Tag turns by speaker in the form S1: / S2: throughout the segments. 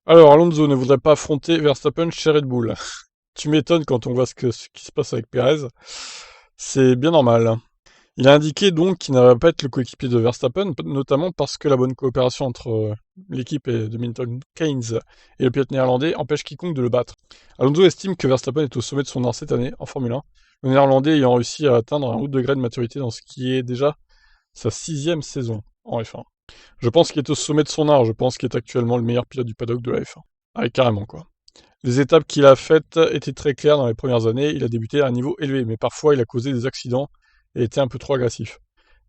S1: Alors, Alonso ne voudrait pas affronter Verstappen chez Red Bull. Tu m'étonnes quand on voit ce qui se passe avec Perez. C'est bien normal. Il a indiqué donc qu'il n'allait pas être le coéquipier de Verstappen, notamment parce que la bonne coopération entre l'équipe et de Milton Keynes et le pilote néerlandais empêche quiconque de le battre. Alonso estime que Verstappen est au sommet de son art cette année en Formule 1, le néerlandais ayant réussi à atteindre un haut degré de maturité dans ce qui est déjà sa 6e saison en F1. Je pense qu'il est au sommet de son art, je pense qu'il est actuellement le meilleur pilote du paddock de la F1. Ah, carrément quoi. Les étapes qu'il a faites étaient très claires dans les premières années, il a débuté à un niveau élevé, mais parfois il a causé des accidents et était un peu trop agressif.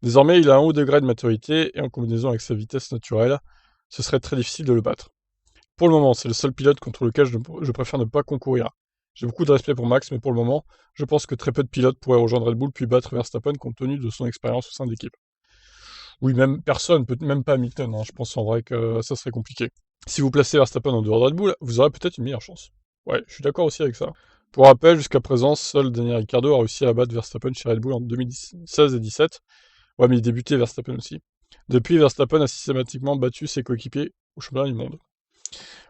S1: Désormais, il a un haut degré de maturité et en combinaison avec sa vitesse naturelle, ce serait très difficile de le battre. Pour le moment, c'est le seul pilote contre lequel je préfère ne pas concourir. J'ai beaucoup de respect pour Max, mais pour le moment, je pense que très peu de pilotes pourraient rejoindre Red Bull puis battre Verstappen compte tenu de son expérience au sein de l'équipe. Oui, même personne, peut même pas Hamilton, hein, je pense en vrai que ça serait compliqué. Si vous placez Verstappen en dehors de Red Bull, vous aurez peut-être une meilleure chance. Ouais, je suis d'accord aussi avec ça. Pour rappel, jusqu'à présent, seul Daniel Ricciardo a réussi à battre Verstappen chez Red Bull en 2016 et 2017. Ouais, mais il débutait Verstappen aussi. Depuis, Verstappen a systématiquement battu ses coéquipiers au championnat du monde.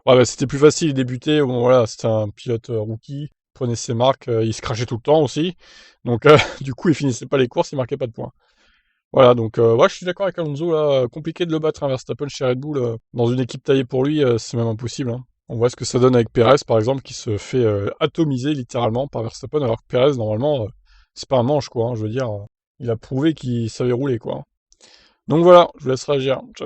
S1: Ouais, bah, c'était plus facile, il débutait, bon, voilà, c'était un pilote rookie, il prenait ses marques, il se crachait tout le temps aussi. Donc, du coup, il finissait pas les courses, il marquait pas de points. Voilà, donc, ouais, je suis d'accord avec Alonso, là, compliqué de le battre, un Verstappen chez Red Bull, dans une équipe taillée pour lui, c'est même impossible, hein. On voit ce que ça donne avec Perez, par exemple, qui se fait atomiser littéralement par Verstappen, alors que Perez, normalement, c'est pas un manche, quoi, hein, je veux dire, il a prouvé qu'il savait rouler, quoi. Donc voilà, je vous laisse réagir. Ciao.